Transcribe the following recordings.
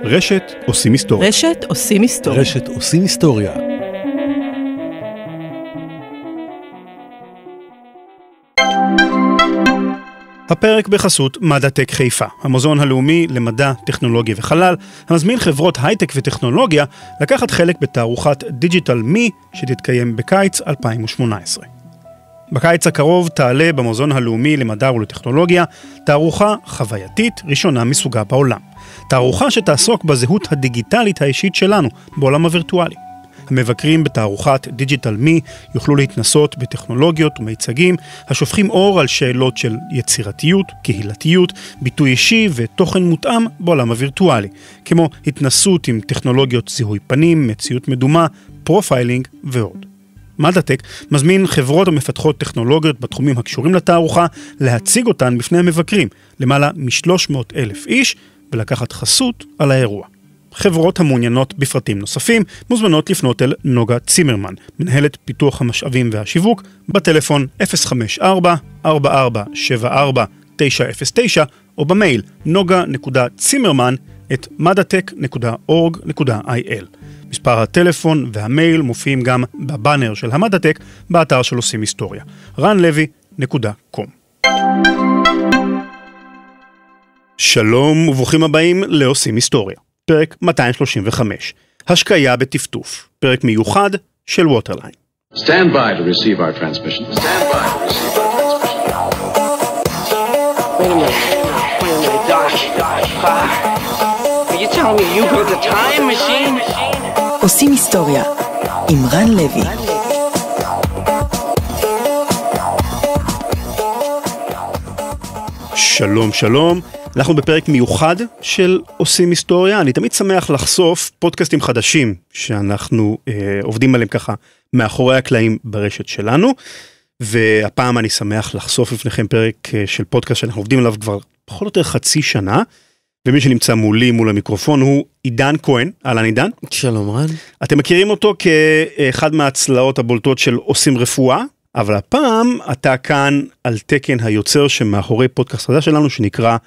רשת עושים היסטוריה. רשת עושים היסטוריה. רשת עושים היסטוריה. הפרק בחסות מדע-טק חיפה, המוזיאון הלאומי למדע, טכנולוגיה וחלל, המזמין חברות הייטק וטכנולוגיה לקחת חלק בתערוכת דיג'יטל מי שתתקיים בקיץ 2018. בקיץ הקרוב תעלה במוזיאון הלאומי למדע ולטכנולוגיה תערוכה חווייתית ראשונה מסוגה בעולם. תערוכה שתעסוק בזהות הדיגיטלית האישית שלנו בעולם הווירטואלי. המבקרים בתערוכת דיג'יטל מי יוכלו להתנסות בטכנולוגיות ומיצגים השופכים אור על שאלות של יצירתיות, קהילתיות, ביטוי אישי ותוכן מותאם בעולם הווירטואלי, כמו התנסות עם טכנולוגיות זיהוי פנים, מציאות מדומה, פרופיילינג ועוד. מדע-טק מזמין חברות המפתחות טכנולוגיות בתחומים הקשורים לתערוכה להציג אותן בפני המבקרים, למעלה מ-300,000 איש, ולקחת חסות על האירוע. חברות המעוניינות בפרטים נוספים מוזמנות לפנות אל נוגה צימרמן, מנהלת פיתוח המשאבים והשיווק, בטלפון 054-4474-909 או במייל noga.zimmerman@madatech.org.il. מספר הטלפון והמייל מופיעים גם בבאנר של המדע-טק באתר של עושים היסטוריה. ranlevy.com. שלום וברוכים הבאים לעושים היסטוריה. פרק 235, השקיה בטפטוף, פרק מיוחד של WaterLine. Stand by to receive our transmission. Stand by to receive our transmission. Wait a minute, Doc. Are you telling me you built a time machine? עושים היסטוריה עם רן לוי. שלום שלום, אנחנו בפרק מיוחד של עושים היסטוריה. אני תמיד שמח לחשוף פודקאסטים חדשים שאנחנו עובדים עליהם ככה מאחורי הקלעים ברשת שלנו, והפעם אני שמח לחשוף לפניכם פרק של פודקאסט שאנחנו עובדים עליו כבר פחות או יותר חצי שנה, ומי שנמצא מולי מול המיקרופון הוא עידן כהן. אהלן עידן. שלום רן. אתם מכירים אותו כאחד מהצלעות הבולטות של עושים רפואה, אבל הפעם אתה כאן על תקן היוצר שמאחורי פודקאסט חדש שלנו שנקרא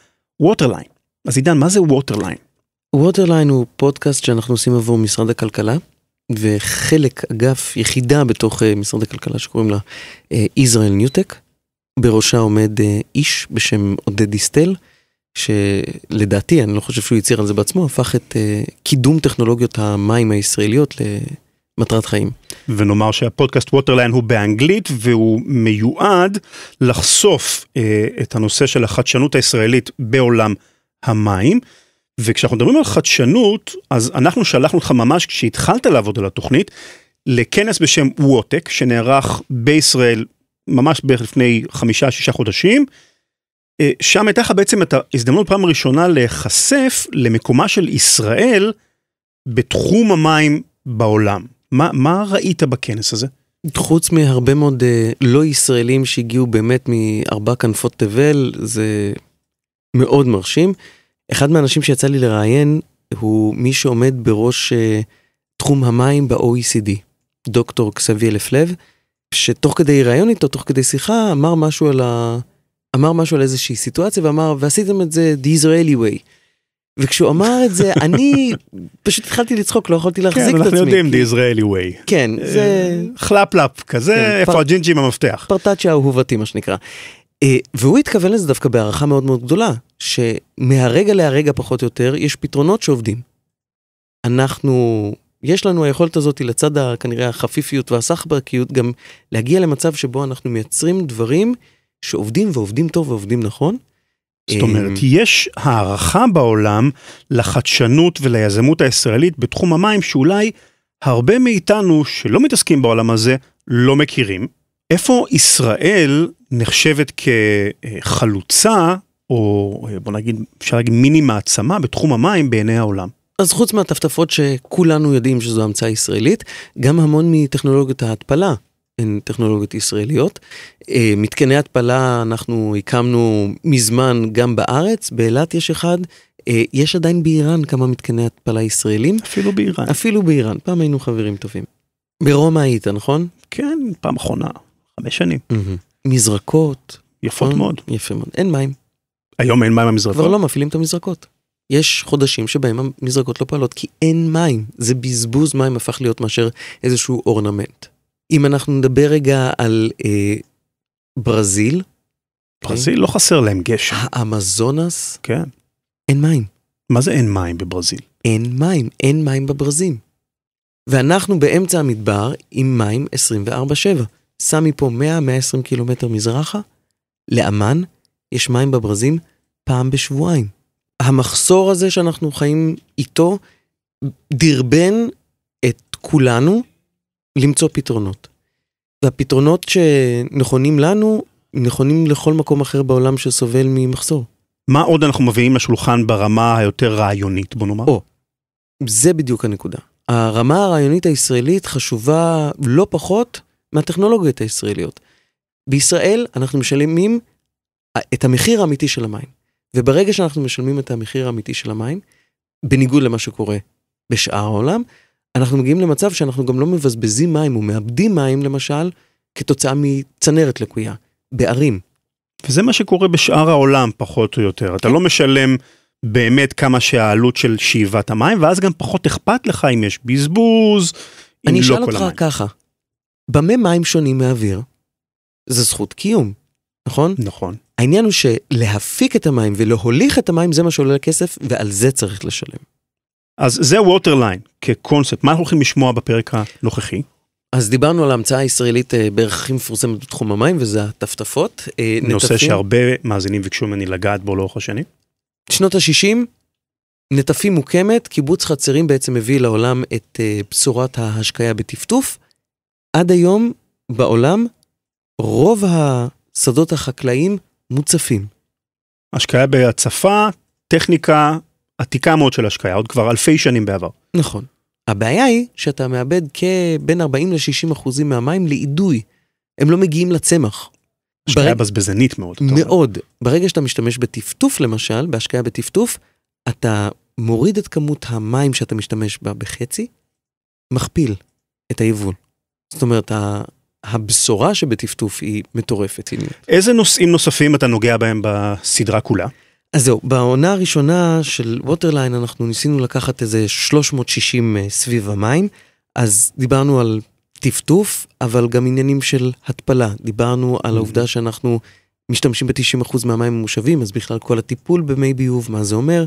WaterLine. אז עידן, מה זה WaterLine? WaterLine הוא פודקאסט שאנחנו עושים עבור משרד הכלכלה, וחלק אגף יחידה בתוך משרד הכלכלה שקוראים לה Israeli NewTech. בראשה עומד איש בשם עודד שלדעתי, אני לא חושב שהוא יציר על זה בעצמו, הפך את קידום טכנולוגיות המים הישראליות למטרת חיים. ונאמר שהפודקאסט WaterLine הוא באנגלית, והוא מיועד לחשוף את הנושא של החדשנות הישראלית בעולם המים. וכשאנחנו מדברים על חדשנות, אז אנחנו שלחנו אותך ממש כשהתחלת לעבוד על התוכנית, לכנס בשם WaTech, שנערך בישראל ממש בערך לפני 5-6 חודשים, שם הייתה לך בעצם את ההזדמנות פעם הראשונה להיחשף למקומה של ישראל בתחום המים בעולם. מה ראית בכנס הזה? חוץ מהרבה מאוד לא ישראלים שהגיעו באמת מארבע כנפות תבל, זה מאוד מרשים. אחד מהאנשים שיצא לי לראיין הוא מי שעומד בראש תחום המים ב-OECD, דוקטור קסבי אלפלב, שתוך כדי ראיון איתו, תוך כדי שיחה, אמר משהו על איזושהי סיטואציה, ואמר, ועשיתם את זה the Israeli way. וכשהוא אמר את זה, אני פשוט התחלתי לצחוק, לא יכולתי להחזיק את עצמי. כן, אנחנו יודעים the Israeli way. כן, זה... חלפלפ כזה, איפה הג'ינג'ים המפתח. פרטאצ'ה אהובתי, מה שנקרא. והוא התכוון לזה דווקא בהערכה מאוד מאוד גדולה, שמהרגע להרגע פחות או יותר, יש פתרונות שעובדים. יש לנו היכולת הזאת לצד כנראה החפיפיות והסחברקיות, גם להגיע למצב שבו אנחנו מייצרים דברים שעובדים ועובדים טוב ועובדים נכון. זאת אומרת, יש הערכה בעולם לחדשנות וליזמות הישראלית בתחום המים, שאולי הרבה מאיתנו שלא מתעסקים בעולם הזה לא מכירים. איפה ישראל נחשבת כחלוצה, או בוא נגיד, אפשר להגיד מיני מעצמה בתחום המים בעיני העולם? אז חוץ מהטפטפות שכולנו יודעים שזו המצאה ישראלית, גם המון מטכנולוגיות ההתפלה הן טכנולוגיות ישראליות. מתקני התפלה אנחנו הקמנו מזמן גם בארץ, באילת יש אחד, יש עדיין באיראן כמה מתקני התפלה ישראלים. אפילו באיראן. אפילו באיראן, פעם היינו חברים טובים. ברומא היית, נכון? כן, פעם אחרונה, 5 שנים. מזרקות. יפות מאוד. יפה מאוד. אין מים. היום אין מים במזרקות? כבר לא מפעילים את המזרקות. יש חודשים שבהם המזרקות לא פועלות, כי אין מים. זה בזבוז מים הפך להיות מאשר איזשהו אורנמנט. אם אנחנו נדבר רגע על ברזיל. ברזיל לא חסר להם גשם. האמזונס. כן. אין מים. מה זה אין מים בברזיל? אין מים בברזים. ואנחנו באמצע המדבר עם מים 24/7. שם מפה 100-120 קילומטר מזרחה, לאמן יש מים בברזים פעם בשבועיים. המחסור הזה שאנחנו חיים איתו, דרבן את כולנו למצוא פתרונות. והפתרונות שנכונים לנו, נכונים לכל מקום אחר בעולם שסובל ממחסור. מה עוד אנחנו מביאים לשולחן ברמה היותר רעיונית, בוא נאמר? זה בדיוק הנקודה. הרמה הרעיונית הישראלית חשובה לא פחות מהטכנולוגיות הישראליות. בישראל אנחנו משלמים את המחיר האמיתי של המים. וברגע שאנחנו משלמים את המחיר האמיתי של המים, בניגוד למה שקורה בשאר העולם, אנחנו מגיעים למצב שאנחנו גם לא מבזבזים מים ומאבדים מים, למשל, כתוצאה מצנרת לקויה, בערים. וזה מה שקורה בשאר העולם, פחות או יותר. אתה לא משלם באמת כמה שהעלות של שאיבת המים, ואז גם פחות אכפת לך אם יש בזבוז, אני אשאל אותך ככה, במה מים שונים מאוויר? זה זכות קיום, נכון? נכון. העניין הוא שלהפיק את המים ולהוליך את המים, זה מה שעולה לכסף, ועל זה צריך לשלם. אז זה WaterLine כקונספט. מה אנחנו הולכים לשמוע בפרק הנוכחי? אז דיברנו על ההמצאה הישראלית בערך הכי מפורסמת בתחום המים, וזה הטפטפות. נושא שהרבה מאזינים ביקשו ממני לגעת בו לאורך השנים. שנות ה-60, נטפים מוקמת, קיבוץ חצרים בעצם הביא לעולם את בשורת ההשקיה בטפטוף. עד היום בעולם, רוב השדות החקלאיים מוצפים. השקיה בהצפה, טכניקה עתיקה מאוד של השקיה, עוד כבר אלפי שנים בעבר. נכון. הבעיה היא שאתה מאבד בין 40-60% מהמים לאידוי. הם לא מגיעים לצמח. השקיה בזבזנית מאוד. מאוד. ברגע שאתה משתמש בטפטוף למשל, בהשקיה בטפטוף, אתה מוריד את כמות המים שאתה משתמש בה בחצי, מכפיל את היבול. זאת אומרת, הבשורה שבטפטוף היא מטורפת. איזה נושאים נוספים אתה נוגע בהם בסדרה כולה? אז זהו, בעונה הראשונה של WaterLine אנחנו ניסינו לקחת איזה 360 סביב המים, אז דיברנו על טפטוף, אבל גם עניינים של התפלה. דיברנו על העובדה שאנחנו משתמשים ב-90% מהמים המושבים, אז בכלל כל הטיפול במי ביוב, מה זה אומר?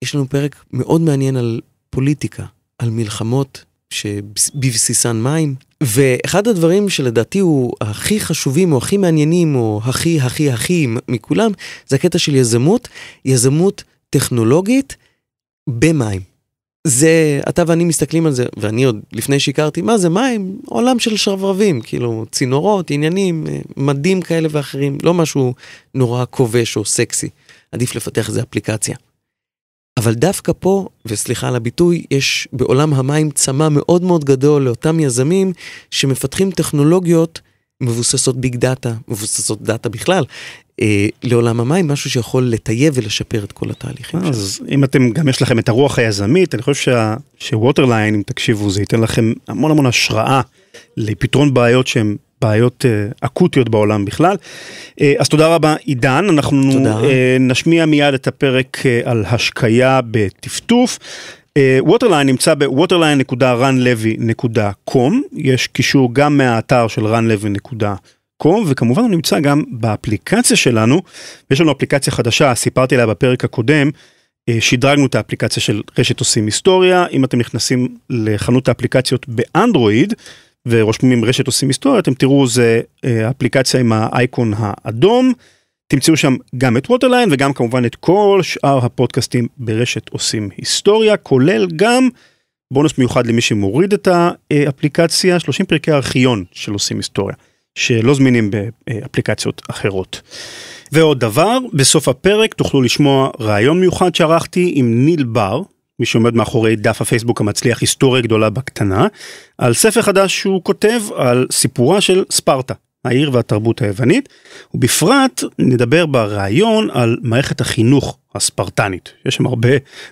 יש לנו פרק מאוד מעניין על פוליטיקה, על מלחמות שבבסיסן מים, ואחד הדברים שלדעתי הוא הכי חשובים, או הכי מעניינים, או הכי מכולם, זה הקטע של יזמות טכנולוגית במים. זה, אתה ואני מסתכלים על זה, ואני עוד לפני שהכרתי, מה זה מים? עולם של שרברבים, כאילו צינורות, עניינים, מדים כאלה ואחרים, לא משהו נורא כובש או סקסי, עדיף לפתח איזה אפליקציה. אבל דווקא פה, וסליחה על הביטוי, יש בעולם המים צמא מאוד מאוד גדול לאותם יזמים שמפתחים טכנולוגיות מבוססות ביג דאטה, מבוססות דאטה בכלל, לעולם המים, משהו שיכול לטייב ולשפר את כל התהליכים. אז אם אתם, גם יש לכם את הרוח היזמית, אני חושב ש-WaterLine, אם תקשיבו, זה ייתן לכם המון השראה לפתרון בעיות שהן בעיות אקוטיות בעולם בכלל. אז תודה רבה עידן, אנחנו נשמיע מיד את הפרק על השקיה בטפטוף. WaterLine נמצא ב-waterline.runlevy.com, יש קישור גם מהאתר של runlevy.com, וכמובן הוא נמצא גם באפליקציה שלנו, יש לנו אפליקציה חדשה, סיפרתי עליה בפרק הקודם, שדרגנו את האפליקציה של רשת עושים היסטוריה, אם אתם נכנסים לחנות האפליקציות באנדרואיד, ורושמים רשת עושים היסטוריה, אתם תראו זה אפליקציה עם האייקון האדום, תמצאו שם גם את WaterLine וגם כמובן את כל שאר הפודקאסטים ברשת עושים היסטוריה, כולל גם בונוס מיוחד למי שמוריד את האפליקציה, 30 פרקי ארכיון של עושים היסטוריה, שלא זמינים באפליקציות אחרות. ועוד דבר, בסוף הפרק תוכלו לשמוע רעיון מיוחד שערכתי עם ניל בר, מי שעומד מאחורי דף הפייסבוק המצליח היסטוריה גדולה בקטנה, על ספר חדש שהוא כותב על סיפורה של ספרטה, העיר והתרבות היוונית, ובפרט נדבר ברעיון על מערכת החינוך הספרטנית. יש שם הרבה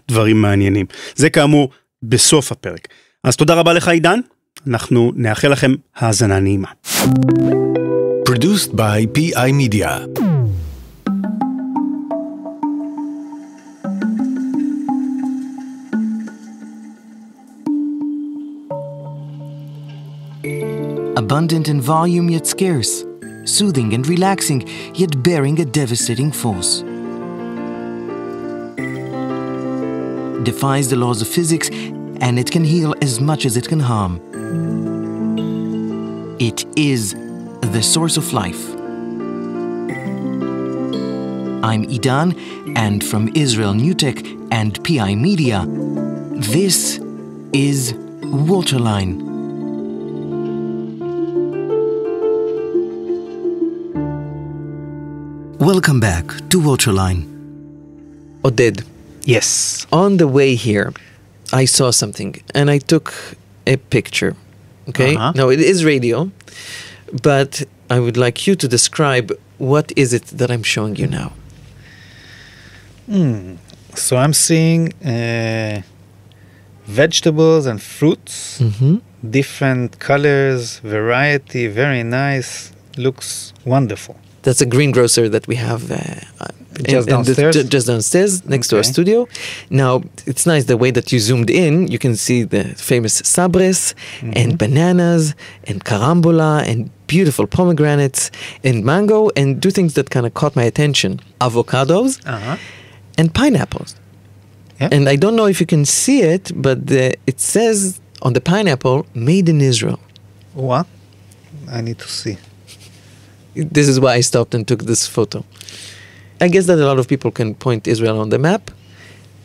דברים מעניינים. זה כאמור בסוף הפרק. אז תודה רבה לך עידן, אנחנו נאחל לכם האזנה נעימה. Produced by PI Media. abundant in volume yet scarce, soothing and relaxing yet bearing a devastating force. Defies the laws of physics, and it can heal as much as it can harm. It is the source of life. I'm Idan, and from Israel NewTech and PI Media, this is WaterLine. Welcome back to WaterLine. Oded, Yes. on the way here, I saw something and I took a picture. Okay? Now, it is radio, but I would like you to describe what is it that I'm showing you now. So I'm seeing vegetables and fruits, different colors, variety, very nice, looks wonderful. That's a greengrocer that we have Downstairs? just downstairs, next to our studio. Now, it's nice the way that you zoomed in. You can see the famous sabres and bananas and carambola and beautiful pomegranates and mango and two things that kind of caught my attention. Avocados and pineapples. Yeah. And I don't know if you can see it, but it says on the pineapple, made in Israel. What? I need to see. This is why I stopped and took this photo. I guess that a lot of people can point Israel on the map,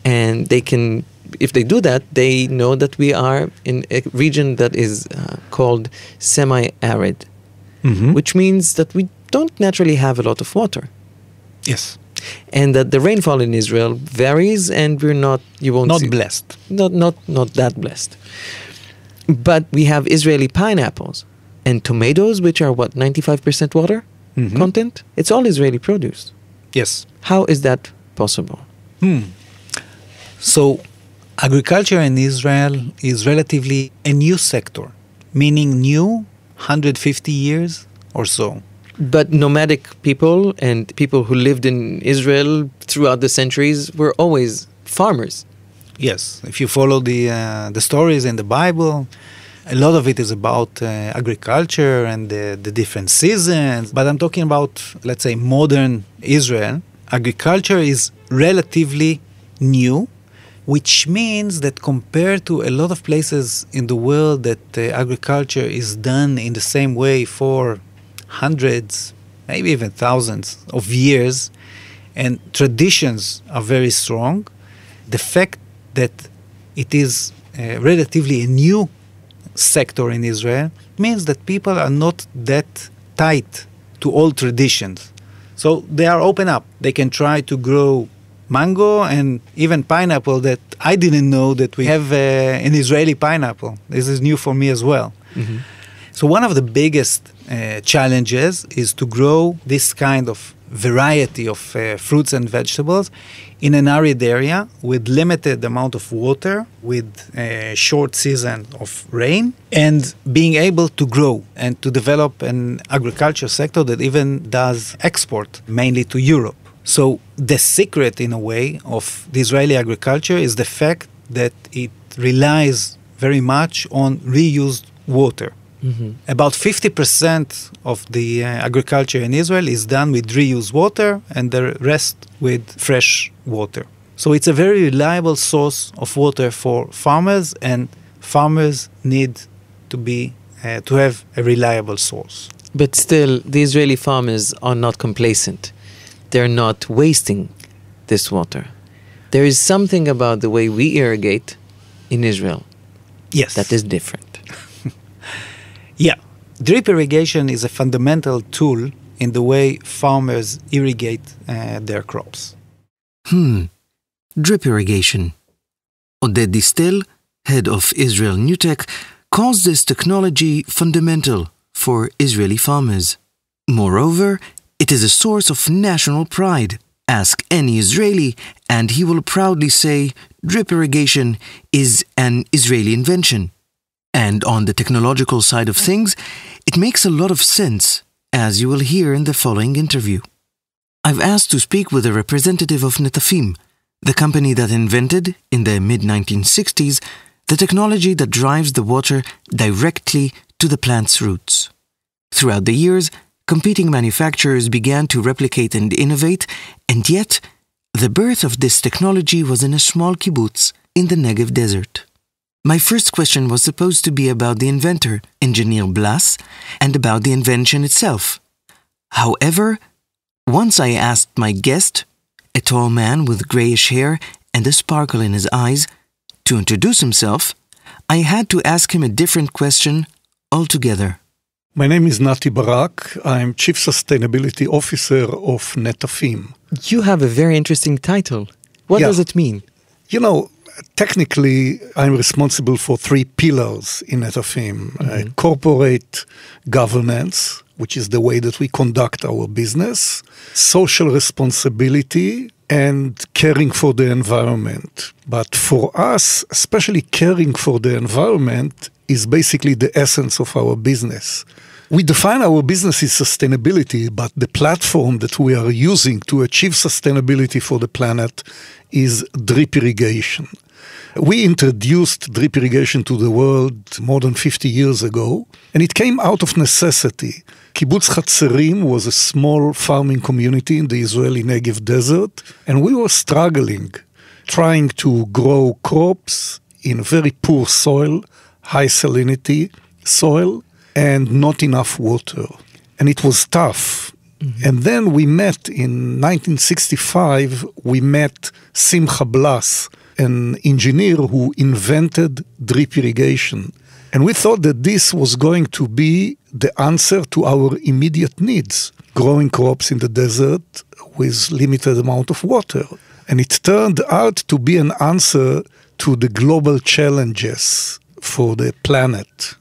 and they can, if they do that, they know that we are in a region that is called semi-arid, which means that we don't naturally have a lot of water. Yes. And that the rainfall in Israel varies, and we're not, you won't Not see, blessed. not that blessed. But we have Israeli pineapples and tomatoes, which are 95% water content. It's all Israeli produce. Yes. How is that possible? So agriculture in Israel is relatively a new sector, meaning new 150 years or so. But nomadic people and people who lived in Israel throughout the centuries were always farmers. Yes, if you follow the stories in the Bible, a lot of it is about agriculture and the different seasons. But I'm talking about, let's say, modern Israel. Agriculture is relatively new, which means that compared to a lot of places in the world that agriculture is done in the same way for hundreds, maybe even thousands of years, and traditions are very strong, the fact that it is relatively a new sector in Israel means that people are not that tight to old traditions. So they are open up. They can try to grow mango and even pineapple that I didn't know that we have an Israeli pineapple. This is new for me as well. So one of the biggest challenges is to grow this kind of variety of fruits and vegetables in an arid area with limited amount of water, with a short season of rain, and being able to grow and to develop an agriculture sector that even does export mainly to Europe. So the secret, in a way, of the Israeli agriculture is the fact that it relies very much on reused water. About 50% of the agriculture in Israel is done with reused water and the rest with fresh water. So it's a very reliable source of water for farmers, and farmers need to have a reliable source. But still, the Israeli farmers are not complacent. They're not wasting this water. There is something about the way we irrigate in Israel that is different. Yeah, drip irrigation is a fundamental tool in the way farmers irrigate their crops. Drip irrigation. Oded Distel, head of Israel NewTech, calls this technology fundamental for Israeli farmers. Moreover, it is a source of national pride. Ask any Israeli, and he will proudly say drip irrigation is an Israeli invention. And on the technological side of things, it makes a lot of sense, as you will hear in the following interview. I've asked to speak with a representative of Netafim, the company that invented, in the mid-1960s, the technology that drives the water directly to to the plant's roots. Throughout the years, competing manufacturers began to replicate and innovate, and yet, the birth of this technology was in a small kibbutz in the Negev desert. My first question was supposed to be about the inventor, Engineer Blas, and about the invention itself. However, once I asked my guest, a tall man with grayish hair and a sparkle in his eyes, to introduce himself, I had to ask him a different question altogether. My name is Nati Barak. I'm Chief Sustainability Officer of Netafim. You have a very interesting title. What does it mean? You know, technically, I'm responsible for 3 pillars in Netafim. Corporate governance, which is the way that we conduct our business, social responsibility, and caring for the environment. But for us, especially caring for the environment is basically the essence of our business. We define our business as sustainability, but the platform that we are using to achieve sustainability for the planet is drip irrigation. We introduced drip irrigation to the world more than 50 years ago, and it came out of necessity. Kibbutz Hatzerim was a small farming community in the Israeli Negev desert, and we were struggling, trying to grow crops in very poor soil, high salinity soil, and not enough water. And it was tough. And then we met in 1965, we met Simcha Blas, an engineer who invented drip irrigation. And we thought that this was going to be the answer to our immediate needs, growing crops in the desert with limited amount of water. And it turned out to be an answer to the global challenges for the planet.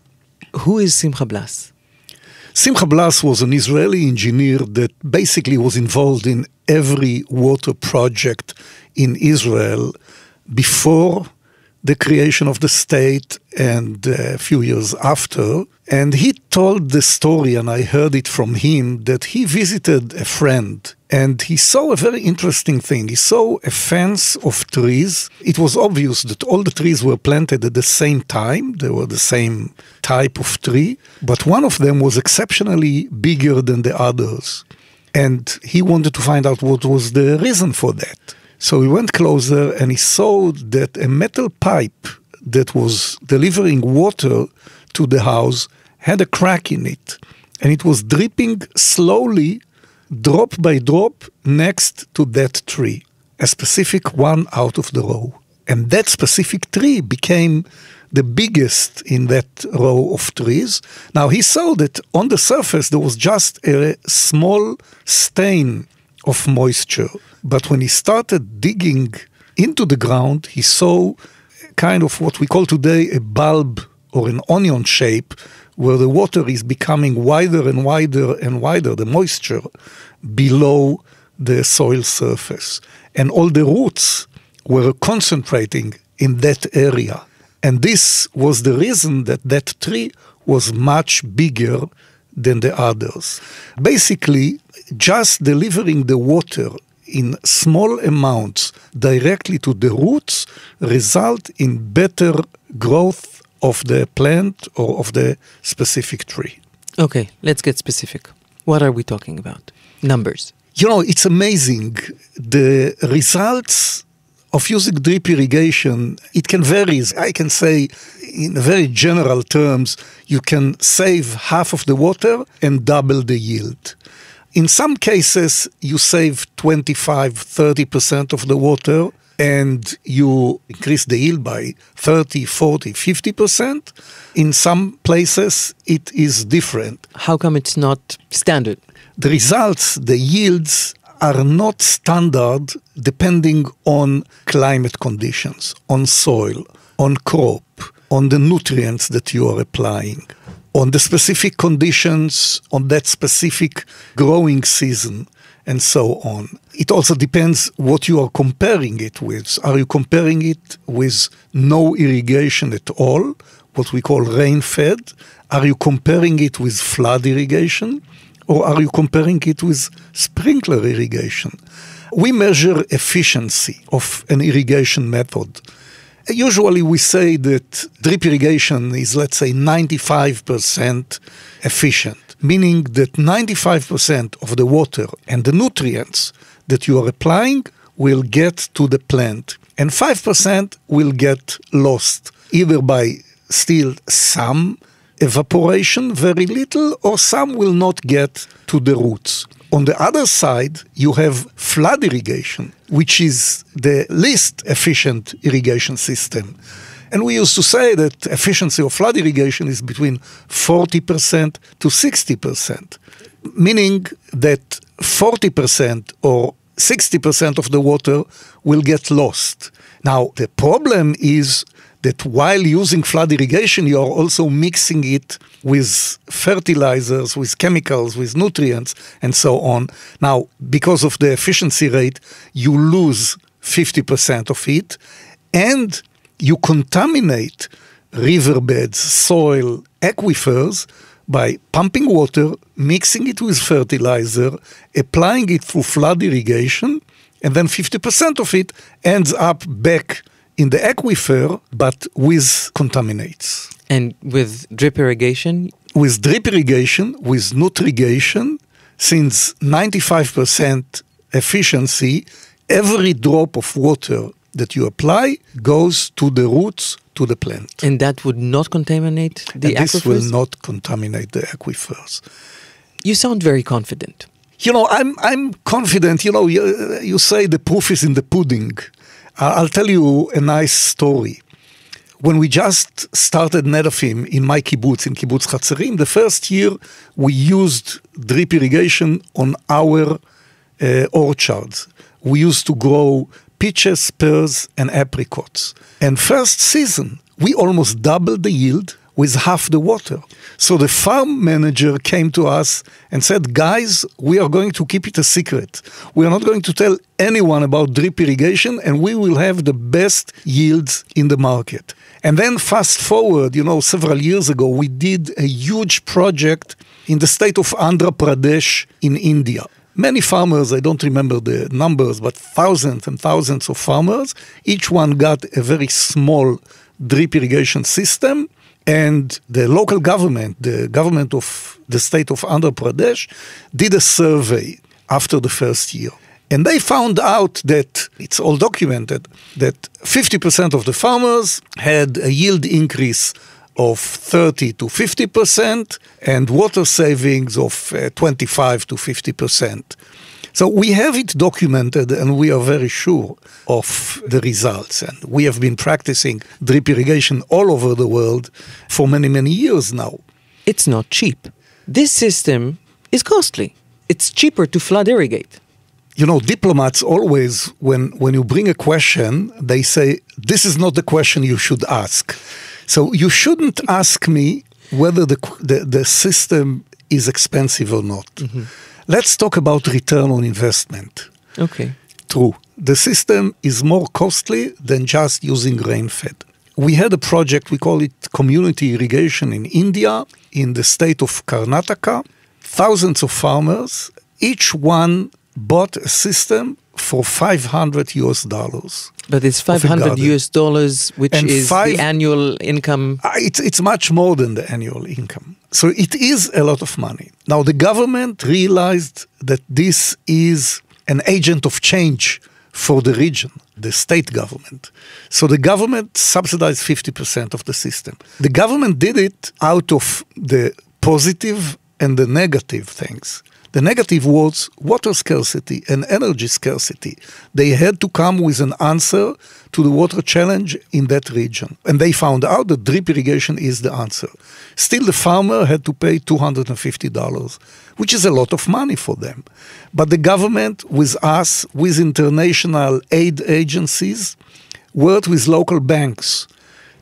Who is Simcha Blas? Simcha Blas was an Israeli engineer that basically was involved in every water project in Israel before the creation of the state and a few years after. And he told the story, and I heard it from him, that he visited a friend and he saw a very interesting thing. He saw a fence of trees. It was obvious that all the trees were planted at the same time. They were the same type of tree, but one of them was exceptionally bigger than the others. And he wanted to find out what was the reason for that. So he went closer and he saw that a metal pipe that was delivering water to the house had a crack in it. And it was dripping slowly, drop by drop, next to that tree. A specific one out of the row. And that specific tree became the biggest in that row of trees. Now he saw that on the surface there was just a small stain of moisture. But when he started digging into the ground, he saw kind of what we call today a bulb or an onion shape, where the water is becoming wider and wider and wider, the moisture below the soil surface. And all the roots were concentrating in that area. And this was the reason that that tree was much bigger than the others. Basically, just delivering the water in small amounts directly to the roots result in better growth of the plant or of the specific tree. Okay, let's get specific. What are we talking about? Numbers. You know, it's amazing. The results of using drip irrigation, it can vary. I can say in very general terms, you can save half of the water and double the yield. In some cases, you save 25-30% of the water and you increase the yield by 30, 40, 50%. In some places, it is different. How come it's not standard? The results, the yields, are not standard depending on climate conditions, on soil, on crop, on the nutrients that you are applying, on the specific conditions, on that specific growing season, and so on. It also depends what you are comparing it with. Are you comparing it with no irrigation at all, what we call rain-fed? Are you comparing it with flood irrigation? Or are you comparing it with sprinkler irrigation? We measure efficiency of an irrigation method. Usually we say that drip irrigation is, let's say, 95% efficient, meaning that 95% of the water and the nutrients that you are applying will get to the plant, and 5% will get lost, either by still some evaporation, very little, or some will not get to the roots. On the other side, you have flood irrigation, which is the least efficient irrigation system. And we used to say that efficiency of flood irrigation is between 40% to 60%, meaning that 40% or 60% of the water will get lost. Now, the problem is that while using flood irrigation, you are also mixing it with fertilizers, with chemicals, with nutrients, and so on. Now, because of the efficiency rate, you lose 50% of it, and you contaminate riverbeds, soil, aquifers by pumping water, mixing it with fertilizer, applying it through flood irrigation, and then 50% of it ends up back in the aquifer, but with contaminates. And with drip irrigation? With drip irrigation, with nutrigation, since 95% efficiency, every drop of water that you apply goes to the roots, to the plant. And that would not contaminate the aquifers? This will not contaminate the aquifers. You sound very confident. I'm confident. You say the proof is in the pudding. I'll tell you a nice story. When we just started Netafim in my kibbutz, in kibbutz Chatzerim, the first year we used drip irrigation on our orchards. We used to grow peaches, pears, and apricots. And first season, we almost doubled the yield with half the water. So the farm manager came to us and said, guys, we are going to keep it a secret. We are not going to tell anyone about drip irrigation, and we will have the best yields in the market. And then fast forward, several years ago, we did a huge project in the state of Andhra Pradesh in India. Many farmers, I don't remember the numbers, but thousands and thousands of farmers, each one got a very small drip irrigation system. And the local government, the government of the state of Andhra Pradesh, did a survey after the first year. And they found out that, it's all documented, that 50% of the farmers had a yield increase of 30 to 50% and water savings of 25 to 50%. So we have it documented and we are very sure of the results. And we have been practicing drip irrigation all over the world for many, many years now. It's not cheap. This system is costly. It's cheaper to flood irrigate. Diplomats always, when you bring a question, they say, this is not the question you should ask. So you shouldn't ask me whether the system is expensive or not. Mm-hmm. Let's talk about return on investment. Okay. True. The system is more costly than just using rain-fed. We had a project, we call it community irrigation in India, in the state of Karnataka. Thousands of farmers, each one bought a system for $500. But it's $500, which and is the annual income. It's much more than the annual income. So it is a lot of money. Now the government realized that this is an agent of change for the region, the state government. So the government subsidized 50% of the system. The government did it out of the positive and the negative things. The negative was water scarcity and energy scarcity. They had to come with an answer to the water challenge in that region. And they found out that drip irrigation is the answer. Still, the farmer had to pay $250, which is a lot of money for them. But the government, with us, with international aid agencies, worked with local banks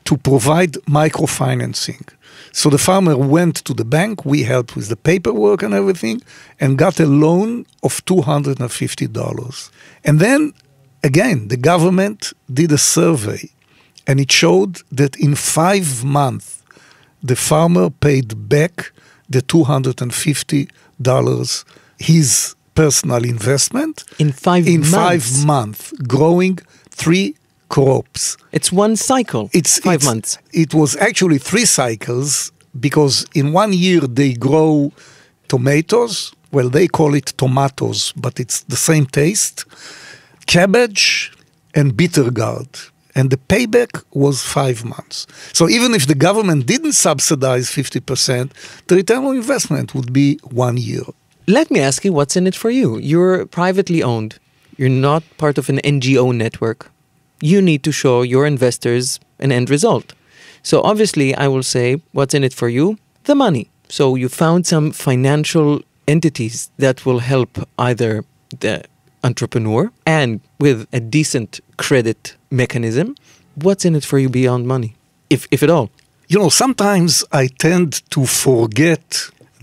to provide microfinancing. So the farmer went to the bank, we helped with the paperwork and everything, and got a loan of $250. And then, again, the government did a survey, and it showed that in 5 months, the farmer paid back the $250, his personal investment. In 5 months? In 5 months, growing 3 crops. It's one cycle, 5 months. It was actually 3 cycles, because in 1 year they grow tomatoes, well, they call it tomatoes, but it's the same taste, cabbage and bitter gourd. And the payback was 5 months. So even if the government didn't subsidize 50%, the return on investment would be 1 year. Let me ask you, what's in it for you? You're privately owned. You're not part of an NGO network. You need to show your investors an end result. So obviously, I will say, what's in it for you? The money. So you found some financial entities that will help either the entrepreneur and with a decent credit mechanism. What's in it for you beyond money, if at all? You know, sometimes I tend to forget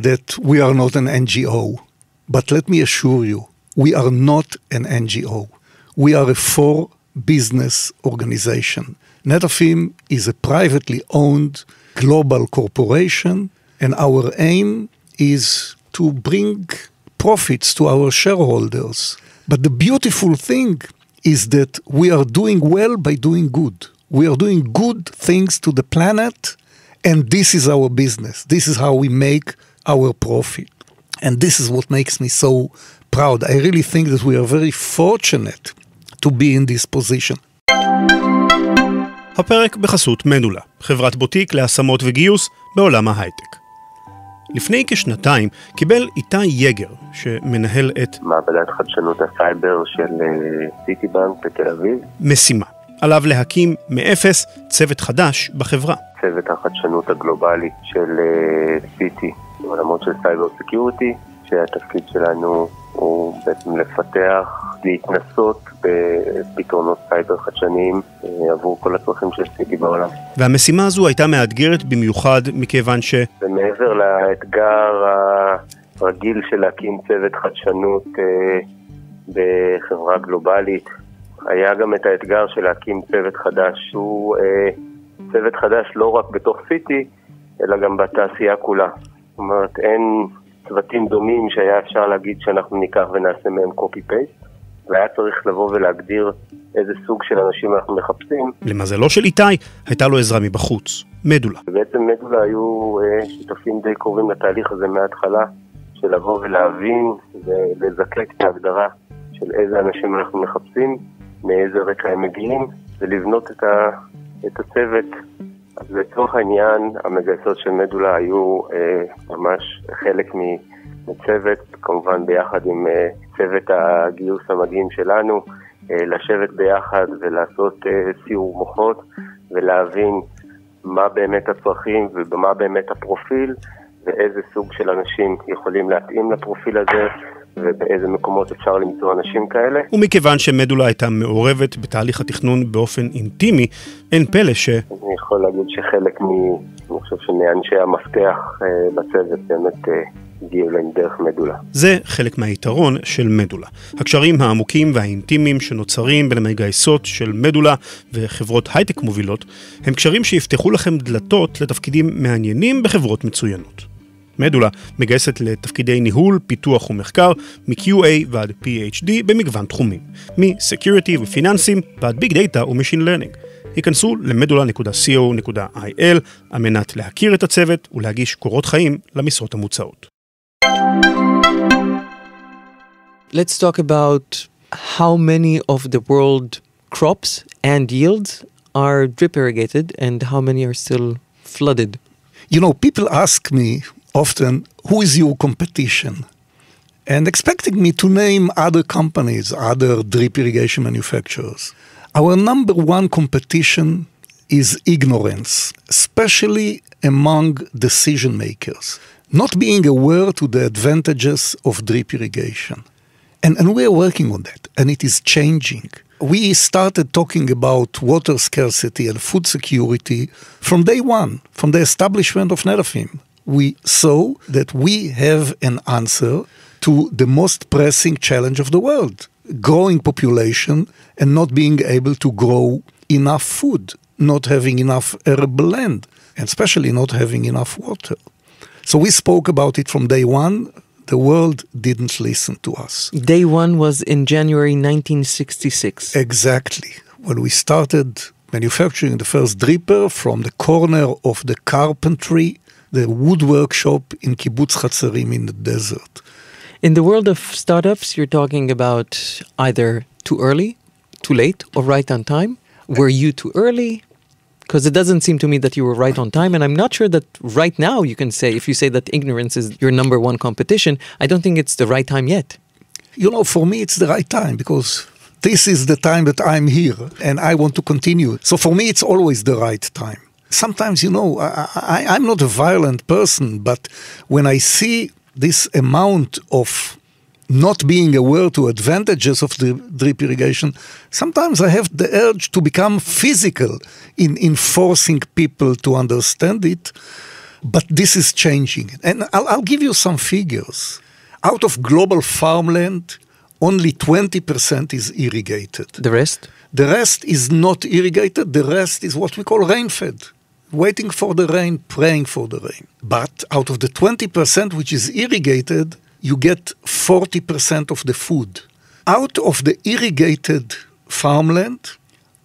that we are not an NGO. But let me assure you, we are not an NGO. We are a for-business organization. Netafim is a privately owned global corporation, and our aim is to bring profits to our shareholders. But the beautiful thing is that we are doing well by doing good. We are doing good things to the planet, and this is our business. This is how we make our profit. And this is what makes me so proud. I really think that we are very fortunate to be in this position. הפרק בחסות מנולה, חברת בוטיק להשמות וגיוס בעולם ההייטק. לפני כשנתיים קיבל איתי יגר, שמנהל את מעבדת חדשנות הסייבר של סיטי בנק בתל אביב, משימה. עליו להקים מאפס צוות חדש בחברה. צוות החדשנות הגלובלי של סיטי, בעולמות של סייבר סקיוריטי, שהתפקיד שלנו הוא בעצם לפתח, להתנסות בפתרונות סייבר חדשניים עבור כל הצרכים של סיטי בעולם. והמשימה הזו הייתה מאתגרת במיוחד מכיוון ומעבר לאתגר הרגיל של להקים צוות חדשנות בחברה גלובלית, היה גם את האתגר של להקים צוות חדש, שהוא צוות חדש לא רק בתוך סיטי, אלא גם בתעשייה כולה. זאת אומרת, אין צוותים דומים שהיה אפשר להגיד שאנחנו ניקח ונעשה מהם קופי-פייסט, והיה צריך לבוא ולהגדיר איזה סוג של אנשים אנחנו מחפשים. למזלו של איתי, הייתה לו עזרה מבחוץ, מדולה. ובעצם מדולה היו שותפים די קרובים לתהליך הזה מההתחלה, של לבוא ולהבין ולזקק את ההגדרה של איזה אנשים אנחנו מחפשים, מאיזה רקע הם מגיעים, ולבנות את הצוות. אז לצורך העניין, המגייסות של מדולה היו ממש חלק מצוות, כמובן ביחד עם צוות הגיוס המדהים שלנו, לשבת ביחד ולעשות סיור מוחות, ולהבין מה באמת הצרכים ומה באמת הפרופיל, ואיזה סוג של אנשים יכולים להתאים לפרופיל הזה, ובאיזה מקומות אפשר למצוא אנשים כאלה. ומכיוון שמדולה הייתה מעורבת בתהליך התכנון באופן אינטימי, אין פלא אני יכול להגיד שחלק אני חושב שמאנשי המפתח בצוות באמת הגיעו להם דרך מדולה. זה חלק מהיתרון של מדולה. הקשרים העמוקים והאינטימיים שנוצרים בין המגייסות של מדולה וחברות הייטק מובילות, הם קשרים שיפתחו לכם דלתות לתפקידים מעניינים בחברות מצוינות. מדולה מגייסת לתפקידי ניהול, פיתוח ומחקר, מ-QA ועד PhD במגוון תחומים, מ-Security ופיננסים ועד Big Data ומשין לרנינג. היכנסו למדולה.co.il על מנת להכיר את הצוות ולהגיש קורות חיים למשרות המוצעות. Let's talk about how many of the world crops and yields are drip irrigated and how many are still flooded. You know, people ask me often, who is your competition? And expecting me to name other companies, other drip irrigation manufacturers. Our number one competition is ignorance, especially among decision makers, not being aware to the advantages of drip irrigation. And we are working on that, and it is changing. We started talking about water scarcity and food security from day one, from the establishment of Netafim. We saw that we have an answer to the most pressing challenge of the world, growing population and not being able to grow enough food, not having enough arable land, and especially not having enough water. So we spoke about it from day one. The world didn't listen to us. Day one was in January 1966. Exactly. when we started manufacturing the first dripper from the corner of the carpentry, the wood workshop in Kibbutz Hatzerim in the desert. In the world of startups, you're talking about either too early, too late, or right on time. Were you too early? Because it doesn't seem to me that you were right on time, and I'm not sure that right now you can say, if you say that ignorance is your number one competition, I don't think it's the right time yet. You know, for me it's the right time, because this is the time that I'm here, and I want to continue. So for me it's always the right time. Sometimes, you know, I'm not a violent person, but when I see this amount of not being aware to advantages of the drip irrigation, sometimes I have the urge to become physical in forcing people to understand it, but this is changing. And I'll give you some figures. Out of global farmland, only 20% is irrigated. The rest? The rest is not irrigated. The rest is what we call rain-fed. Waiting for the rain, praying for the rain. But out of the 20% which is irrigated, you get 40% of the food. Out of the irrigated farmland,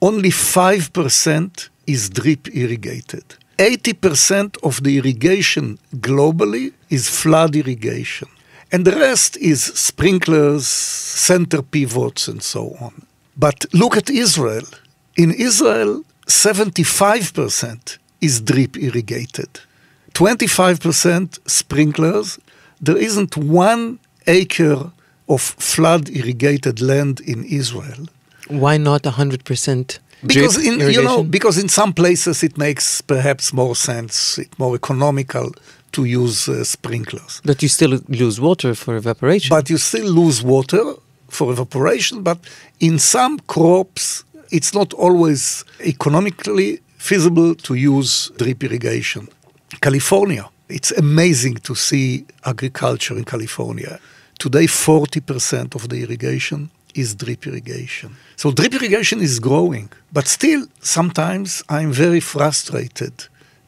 only 5% is drip irrigated. 80% of the irrigation globally is flood irrigation. And the rest is sprinklers, center pivots, and so on. But look at Israel. In Israel, 75% is drip irrigated. 25% sprinklers. There isn't 1 acre of flood irrigated land in Israel. Why not 100% because drip irrigation? Because in some places it makes perhaps more sense, it's more economical to use sprinklers. But you still lose water for evaporation. But you still lose water for evaporation, but in some crops it's not always economically feasible to use drip irrigation. California. It's amazing to see agriculture in California. Today, 40% of the irrigation is drip irrigation. So drip irrigation is growing, but still, sometimes I'm very frustrated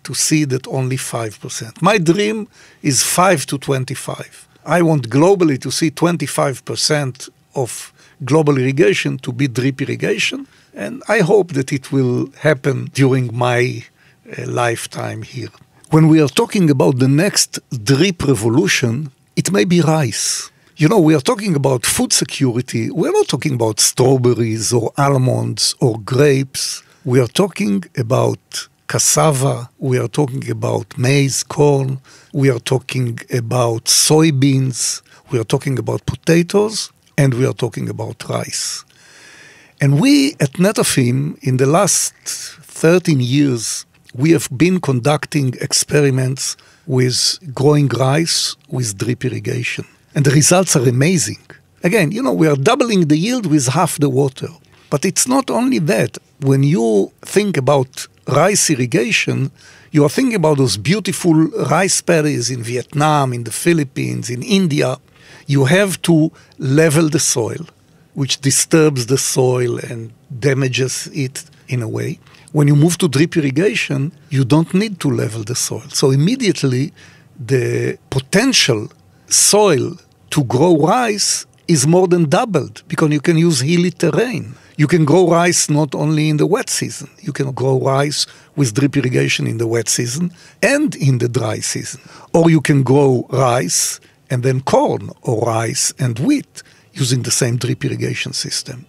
to see that only 5%. My dream is 5 to 25. I want globally to see 25% of global irrigation to be drip irrigation, and I hope that it will happen during my lifetime here. When we are talking about the next drip revolution, it may be rice. You know, we are talking about food security. We're not talking about strawberries or almonds or grapes. We are talking about cassava. We are talking about maize, corn. We are talking about soybeans. We are talking about potatoes. And we are talking about rice. And we at Netafim, in the last 13 years, we have been conducting experiments with growing rice with drip irrigation. And the results are amazing. Again, you know, we are doubling the yield with half the water. But it's not only that. When you think about rice irrigation, you are thinking about those beautiful rice paddies in Vietnam, in the Philippines, in India. You have to level the soil, which disturbs the soil and damages it in a way. When you move to drip irrigation, you don't need to level the soil. So immediately, the potential soil to grow rice is more than doubled because you can use hilly terrain. You can grow rice not only in the wet season. You can grow rice with drip irrigation in the wet season and in the dry season. Or you can grow rice and then corn or rice and wheat using the same drip irrigation system.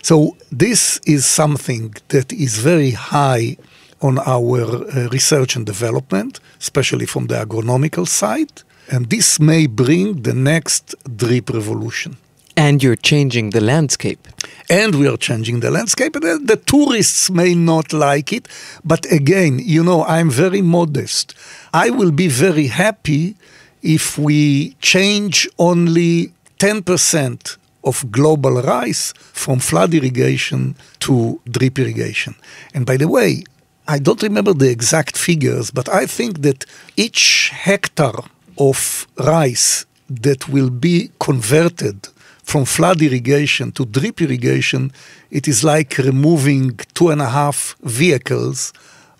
So this is something that is very high on our research and development, especially from the agronomical side. And this may bring the next drip revolution. And you're changing the landscape. And we are changing the landscape. And the tourists may not like it. But again, you know, I'm very modest. I will be very happy if we change only 10% of global rice from flood irrigation to drip irrigation. And by the way, I don't remember the exact figures, but I think that each hectare of rice that will be converted from flood irrigation to drip irrigation, it is like removing 2.5 vehicles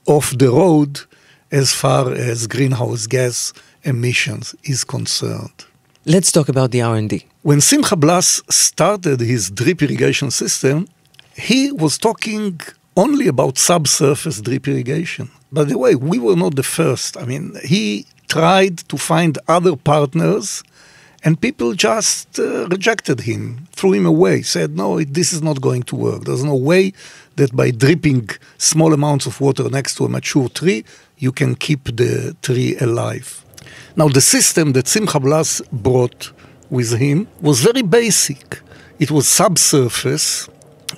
off the road as far as greenhouse gas emissions is concerned. Let's talk about the R&D. When Simcha Blas started his drip irrigation system, he was talking only about subsurface drip irrigation. By the way, we were not the first. I mean, he tried to find other partners, and people just rejected him, threw him away, said, no, this is not going to work. There's no way that by dripping small amounts of water next to a mature tree, you can keep the tree alive. Now, the system that Simcha Blas brought with him was very basic. It was subsurface,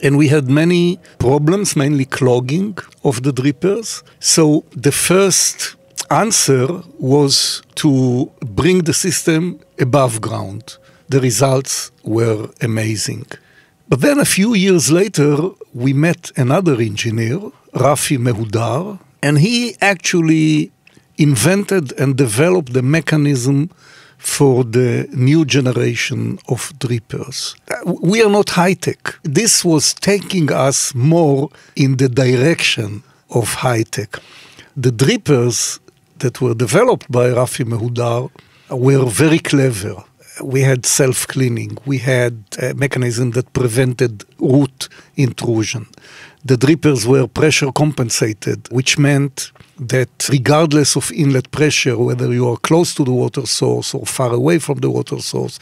and we had many problems, mainly clogging of the drippers. So the first answer was to bring the system above ground. The results were amazing. But then a few years later, we met another engineer, Rafi Mehudar, and he actually invented and developed the mechanism for the new generation of drippers. We are not high-tech. This was taking us more in the direction of high-tech. The drippers that were developed by Rafi Mehudar were very clever. We had self-cleaning. We had a mechanism that prevented root intrusion. The drippers were pressure compensated, which meant that regardless of inlet pressure, whether you are close to the water source or far away from the water source,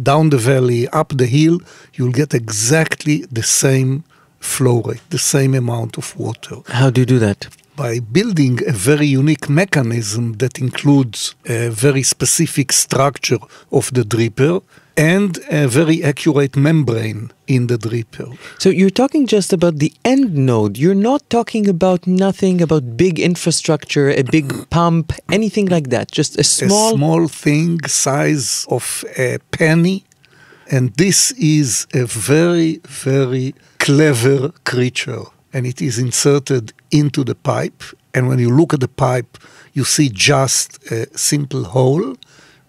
down the valley, up the hill, you'll get exactly the same flow rate, the same amount of water. How do you do that? By building a very unique mechanism that includes a very specific structure of the dripper and a very accurate membrane in the dripper. So you're talking just about the end node. You're not talking about nothing about big infrastructure, a big pump, anything like that. Just a small thing, size of a penny. And this is a very, very clever creature. And it is inserted into the pipe. And when you look at the pipe, you see just a simple hole.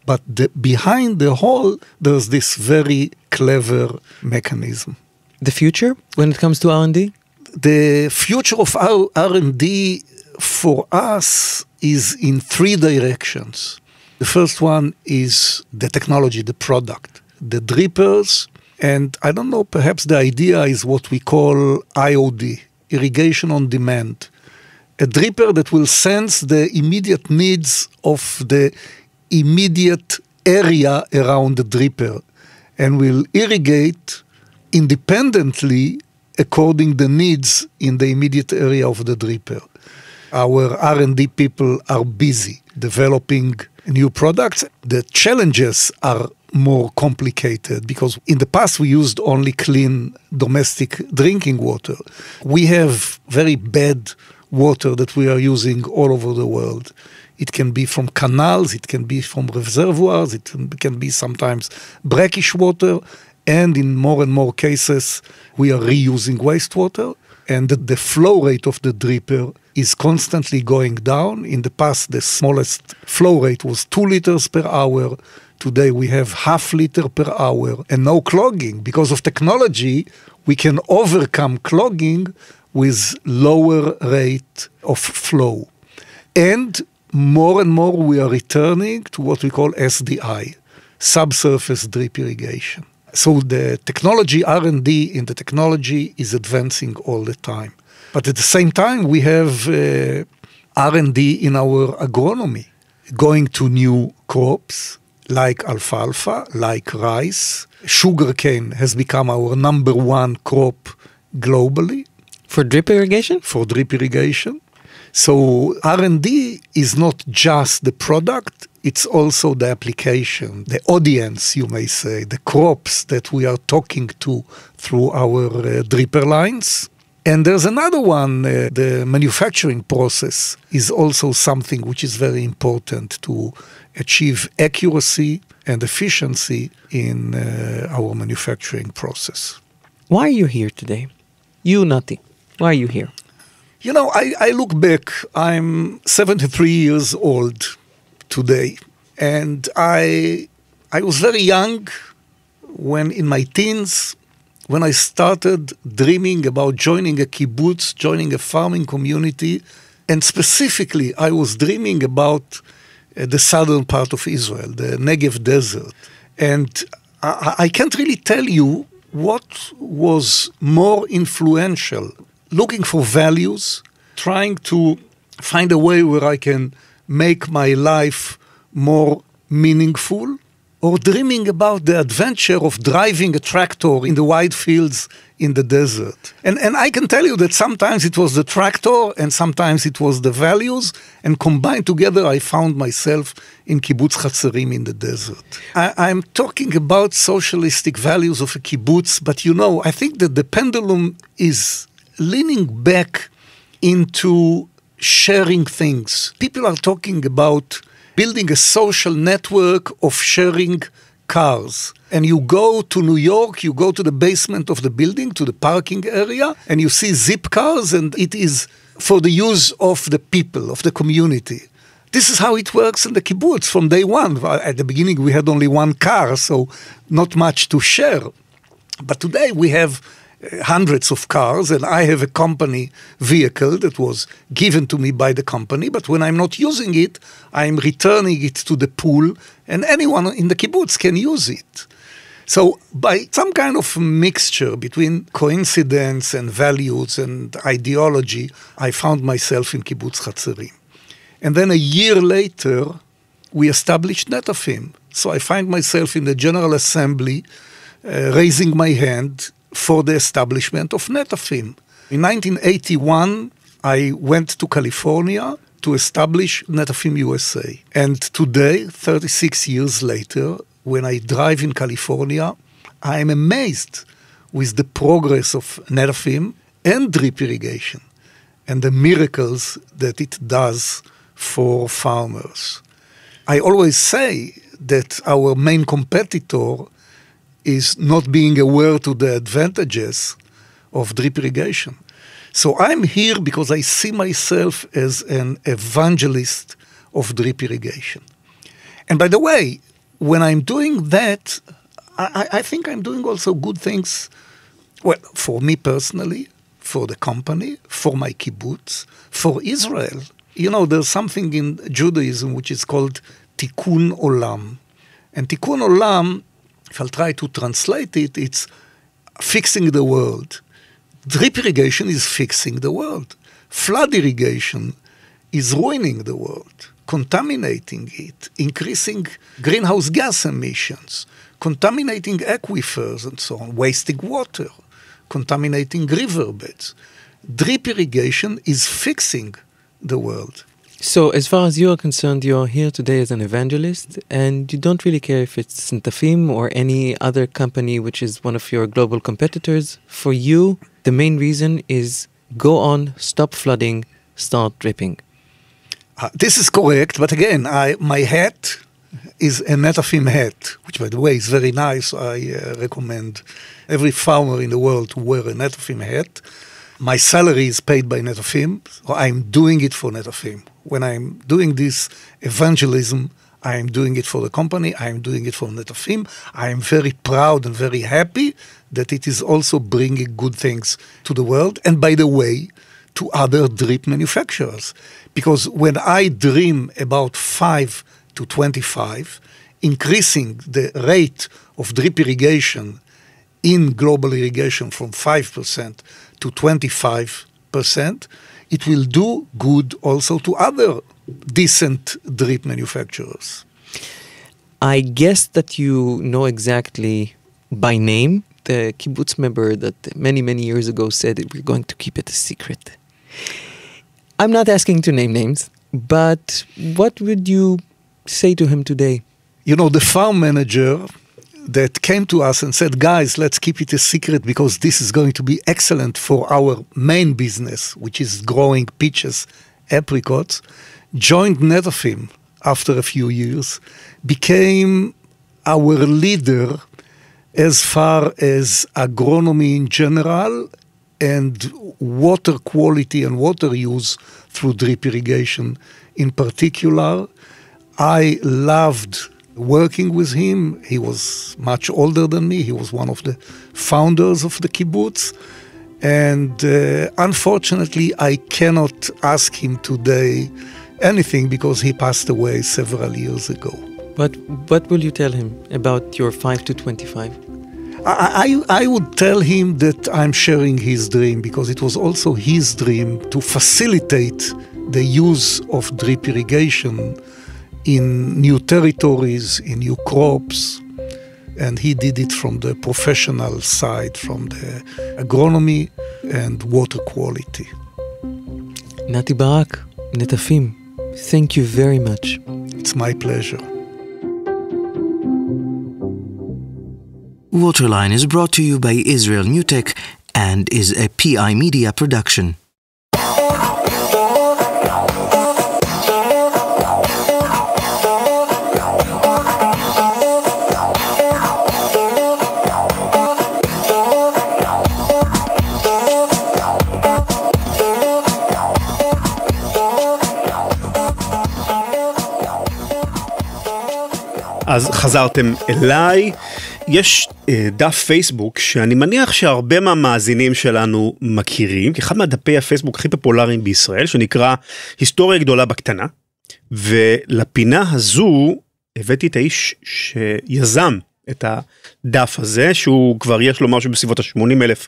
But behind the hole, there's this very clever mechanism. The future, when it comes to R&D? The future of our R&D for us is in three directions. The first one is the technology, the product, the drippers. And I don't know, perhaps the idea is what we call IOD, irrigation on demand. A dripper that will sense the immediate needs of the immediate area around the dripper and will irrigate independently according the needs in the immediate area of the dripper. Our R&D people are busy developing new products. The challenges are more complicated because in the past we used only clean domestic drinking water. We have very bad water that we are using all over the world. It can be from canals, it can be from reservoirs, it can be sometimes brackish water, and in more and more cases, we are reusing wastewater, and the flow rate of the dripper is constantly going down. In the past, the smallest flow rate was 2 liters per hour. Today, we have 0.5 liter per hour, and no clogging. Because of technology, we can overcome clogging with lower rate of flow. And more we are returning to what we call SDI, subsurface drip irrigation. So the technology, R&D in the technology is advancing all the time. But at the same time, we have R&D in our agronomy, going to new crops like alfalfa, like rice. Sugarcane has become our number 1 crop globally. For drip irrigation? For drip irrigation. So R&D is not just the product, it's also the application, the audience, you may say, the crops that we are talking to through our dripper lines. And there's another one, the manufacturing process is also something which is very important to achieve accuracy and efficiency in our manufacturing process. Why are you here today? You, Nati, why are you here? You know, I look back, I'm 73 years old today, and I was very young when in my teens, when I started dreaming about joining a kibbutz, joining a farming community, and specifically I was dreaming about the southern part of Israel, the Negev desert. And I can't really tell you what was more influential, looking for values, trying to find a way where I can make my life more meaningful, or dreaming about the adventure of driving a tractor in the wide fields in the desert. And I can tell you that sometimes it was the tractor and sometimes it was the values, and combined together I found myself in kibbutz Hatzerim in the desert. I'm talking about socialistic values of a kibbutz, but I think that the pendulum is leaning back into sharing things. People are talking about building a social network of sharing cars. And you go to New York, you go to the basement of the building, to the parking area, and you see zip cars, and it is for the use of the people, of the community. This is how it works in the kibbutz from day one. At the beginning, we had only one car, so not much to share. But today we have hundreds of cars, and I have a company vehicle that was given to me by the company, but when I'm not using it, I'm returning it to the pool, and anyone in the kibbutz can use it. So by some kind of mixture between coincidence and values and ideology, I found myself in kibbutz Hatzerim. And then a year later, we established Netafim. So I find myself in the General Assembly, raising my hand for the establishment of Netafim. In 1981, I went to California to establish Netafim USA. And today, 36 years later, when I drive in California, I am amazed with the progress of Netafim and drip irrigation and the miracles that it does for farmers. I always say that our main competitor is not being aware to the advantages of drip irrigation. So I'm here because I see myself as an evangelist of drip irrigation. And by the way, when I'm doing that, I think I'm doing also good things, well, for me personally, for the company, for my kibbutz, for Israel. There's something in Judaism which is called Tikkun Olam. And Tikkun Olam, if I'll try to translate it, it's fixing the world. Drip irrigation is fixing the world. Flood irrigation is ruining the world, contaminating it, increasing greenhouse gas emissions, contaminating aquifers and so on, wasting water, contaminating riverbeds. Drip irrigation is fixing the world. So as far as you are concerned, you are here today as an evangelist, and you don't really care if it's Netafim or any other company which is one of your global competitors. For you, the main reason is go on, stop flooding, start dripping. This is correct, but again, my hat is a Netafim hat, which by the way is very nice. I recommend every farmer in the world to wear a Netafim hat. My salary is paid by Netafim, so I'm doing it for Netafim. When I'm doing this evangelism, I'm doing it for the company, I'm doing it for Netafim. I'm very proud and very happy that it is also bringing good things to the world. And by the way, to other drip manufacturers. Because when I dream about 5 to 25, increasing the rate of drip irrigation in global irrigation from 5% to 25%, it will do good also to other decent drip manufacturers. I guess that you know exactly by name the kibbutz member that many, many years ago said that we're going to keep it a secret. I'm not asking to name names, but what would you say to him today? The farm manager that came to us and said, guys, let's keep it a secret because this is going to be excellent for our main business, which is growing peaches, apricots, joined Netafim after a few years, became our leader as far as agronomy in general and water quality and water use through drip irrigation in particular. I loved working with him. He was much older than me. He was one of the founders of the kibbutz. And unfortunately, I cannot ask him today anything because he passed away several years ago. But what will you tell him about your 5 to 25? I would tell him that I'm sharing his dream because it was also his dream to facilitate the use of drip irrigation in new territories, in new crops, and he did it from the professional side, from the agronomy and water quality. נתי ברק, נטפים, thank you very much. It's my pleasure. WaterLine is brought to you by Israel NewTech and is a PI Media production. אז חזרתם אליי, יש דף פייסבוק שאני מניח שהרבה מהמאזינים שלנו מכירים, כאחד מהדפי הפייסבוק הכי פופולריים בישראל, שנקרא היסטוריה גדולה בקטנה, ולפינה הזו הבאתי את האיש שיזם את הדף הזה, שהוא כבר יש לו משהו בסביבות ה-80,000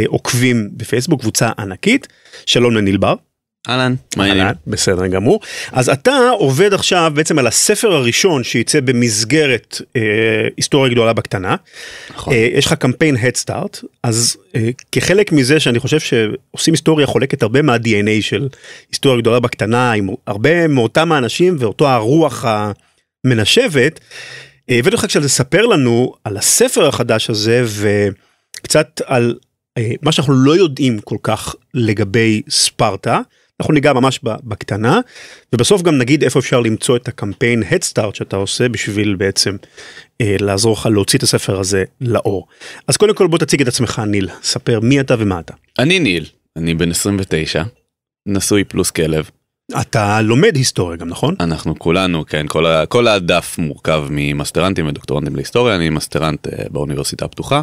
עוקבים בפייסבוק, קבוצה ענקית. שלום לניל בר. אהלן, מה העניין? בסדר גמור. אז אתה עובד עכשיו בעצם על הספר הראשון שייצא במסגרת היסטוריה גדולה בקטנה. נכון. יש לך קמפיין Head Start, אז כחלק מזה שאני חושב שעושים היסטוריה חולקת הרבה מה-DNA של היסטוריה גדולה בקטנה, עם הרבה מאותם האנשים ואותו הרוח המנשבת, הבאתי לך כשאתה תספר לנו על הספר החדש הזה וקצת על מה שאנחנו לא יודעים כל כך לגבי ספרטה. אנחנו ניגע ממש בקטנה, ובסוף גם נגיד איפה אפשר למצוא את הקמפיין Head Start שאתה עושה בשביל בעצם לעזור לך להוציא את הספר הזה לאור. אז קודם כל בוא תציג את עצמך ניל, ספר מי אתה ומה אתה. אני ניל, אני בן 29, נשוי פלוס כלב. אתה לומד היסטוריה גם, נכון? אנחנו כולנו, כן, כל הדף מורכב ממאסטרנטים ודוקטורנטים להיסטוריה, אני מאסטרנט באוניברסיטה הפתוחה,